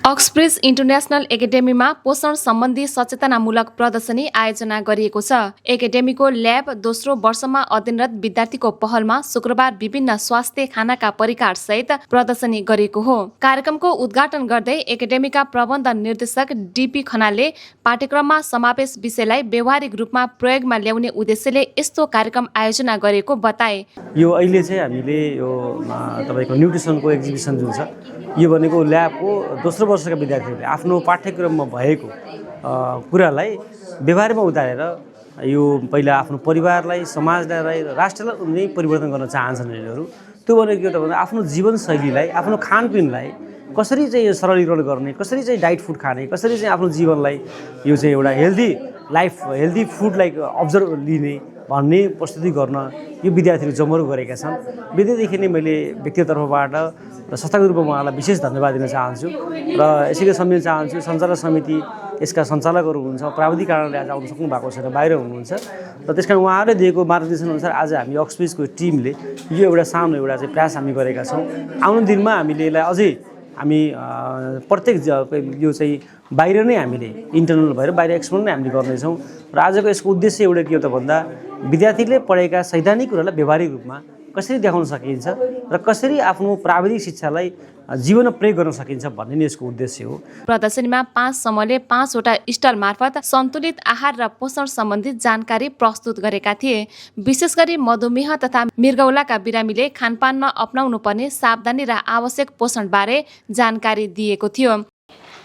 अक्सब्रिज international एकाडेमीमा पोषण सम्बन्धी सचेतनामूलक प्रदर्शनी आयोजना गरिएको छ। एकाडेमीको ल्याब दोस्रो वर्षमा अध्ययनरत विद्यार्थीको पहलमा शुक्रबार विभिन्न स्वास्थ्य खानाका परिकार सहित प्रदर्शनी गरिएको हो। कार्यक्रमको उद्घाटन गर्दै एकाडेमीका प्रबन्ध निर्देशक डीपी खनालले पाठ्यक्रममा समावेश विषयलाई व्यावहारिक रूपमा प्रयोगमा ल्याउने उद्देश्यले यस्तो कार्यक्रम आयोजना गरेको बताए। यो अहिले चाहिँ हामीले यो तपाईको न्युट्रिसनको एक्जिबिसन जुन छ यो भनेको ल्याबको दोस्रो वर्षका विद्यार्थीहरूले आफ्नो पाठ्यक्रममा भएको कुरालाई व्यवहारमा उतारेर यो पहिला आफ्नो परिवारलाई, समाजलाई, राष्ट्रलाई नै परिवर्तन गर्न चाहन्छन् यिनीहरू। त्यो भनेको के त भन्दा आफ्नो जीवनशैलीलाई, आफ्नो खानपिनलाई कसरी चाहिँ यो सरलीकरण गर्ने, कसरी चाहिँ डाइट फुड खाने, कसरी चाहिँ आफ्नो जीवनलाई यो चाहिँ एउटा हेल्दी लाइफ, हेल्दी फुडलाई अब्जर्भ लिने भन्ने प्रस्तुति गर्न यो विद्यार्थीहरू जमरो गरेका छन्। विद्यादेखि नै मैले व्यक्तिगत तर्फबाट र संस्थागत रूपमा उहाँलाई विशेष धन्यवाद दिन चाहन्छु र यसैले सम्झिन चाहन्छु सञ्चालक समिति, यसका सञ्चालकहरू हुनुहुन्छ, प्राविधिक कारणले आज आउन सक्नु भएको छैन, बाहिर हुनुहुन्छ र त्यसकारण उहाँहरूले दिएको मार्गदर्शन अनुसार आज हामी अक्सब्रिजको टिमले यो एउटा सानो एउटा चाहिँ प्रयास हामी गरेका छौँ। आउने दिनमा हामीले यसलाई अझै हामी प्रत्येक यो चाहिँ बाहिर नै हामीले इन्टरनल भएर बाहिर एक्सपोर्ट नै हामीले गर्नेछौँ र आजको यसको उद्देश्य एउटा के हो त भन्दा विद्यार्थीले पढेका सैद्धान्तिक कुरालाई व्यावहारिक रूपमा कसरी देखाउन सकिन्छ र कसरी आफ्नो प्राविधिक शिक्षालाई जीवनमा प्रयोग गर्न सकिन्छ भन्ने नै यसको उद्देश्य हो। प्रदर्शनीमा 5 समूहले 5 वटा स्टल मार्फत सन्तुलित आहार र पोषण सम्बन्धी जानकारी प्रस्तुत गरेका थिए। विशेष गरी मधुमेह तथा मृगौलाका बिरामीले खानपानमा अपनाउनु पर्ने सावधानी र आवश्यक पोषण बारे जानकारी दिएको थियो।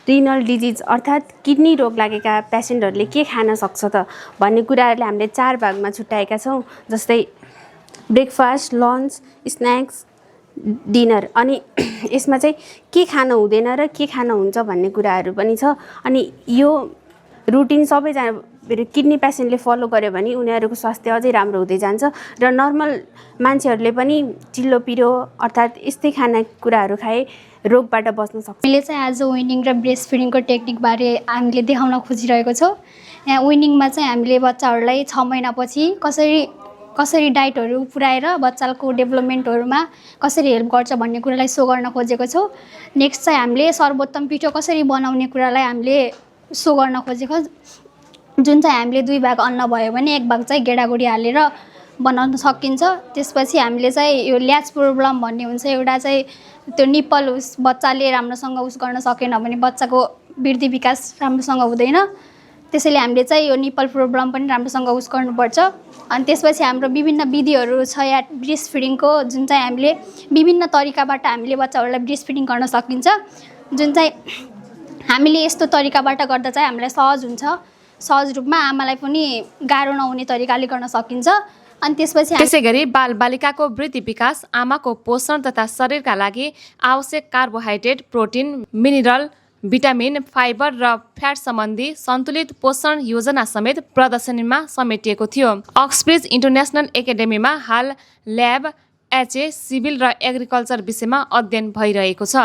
रिनल डिजिज अर्थात् किडनी रोग लागेका पेसेन्टहरूले के खान सक्छ त भन्ने कुराहरूले हामीले 4 भागमा छुट्याएका छौँ। जस्तै ब्रेकफास्ट, लन्च, स्न्याक्स, डिनर। अनि यसमा चाहिँ के खान हुँदैन र के खान हुन्छ भन्ने कुराहरू पनि छ। अनि यो रुटिन सबैजना किडनी पेसेन्टले फलो गर्यो भने उनीहरूको स्वास्थ्य अझै राम्रो हुँदै जान्छ र नर्मल मान्छेहरूले पनि चिल्लो पिरो अर्थात् यस्तै खानेकुराहरू खाए रोगबाट बच्न सक्छ। हामीले चाहिँ आज विनिङ र ब्रेस्ट फिडिङको टेक्निकबारे हामीले देखाउन खोजिरहेको छौँ। यहाँ विनिङमा चाहिँ हामीले बच्चाहरूलाई 6 महिनापछि कसरी डाइटहरू पुऱ्याएर बच्चाको डेभलपमेन्टहरूमा कसरी हेल्प गर्छ भन्ने कुरालाई सो गर्न खोजेको छौँ। नेक्स्ट चाहिँ हामीले सर्वोत्तम पिठो कसरी बनाउने कुरालाई हामीले सो गर्न खोजेको, जुन चाहिँ हामीले 2 भाग अन्न भयो भने 1 भाग चाहिँ गेडागुडी हालेर बनाउन सकिन्छ। त्यसपछि हामीले चाहिँ यो ल्याच प्रब्लम भन्ने हुन्छ एउटा चाहिँ त्यो निप्पल बच्चाले राम्रोसँग गर्न सकेन भने बच्चाको वृद्धि विकास राम्रोसँग हुँदैन। त्यसैले हामीले चाहिँ यो निप्पल प्रब्लम पनि राम्रोसँग गर्नुपर्छ। अनि त्यसपछि हाम्रो विभिन्न विधिहरू छ या ब्रेस्ट फिडिङको, जुन चाहिँ हामीले विभिन्न तरिकाबाट हामीले बच्चाहरूलाई ब्रेस्ट फिडिङ गर्न सकिन्छ। जुन चाहिँ हामीले यस्तो तरिकाबाट गर्दा चाहिँ हामीलाई सहज हुन्छ, सहज रूपमा आमालाई पनि गाह्रो नहुने तरिकाले गर्न सकिन्छ। अनि त्यसैगरी बालबालिकाको वृद्धि विकास, आमाको पोषण तथा शरीरका लागि आवश्यक carbohydrate, protein, mineral, vitamin, fibre र फ्याट सम्बन्धी सन्तुलित पोषण योजना समेत प्रदर्शनीमा समेटिएको थियो। अक्सब्रिज इन्टरनेसनल एकाडेमीमा हाल ल्याब, एचए, सिभिल र एग्रिकल्चर विषयमा अध्ययन भइरहेको छ।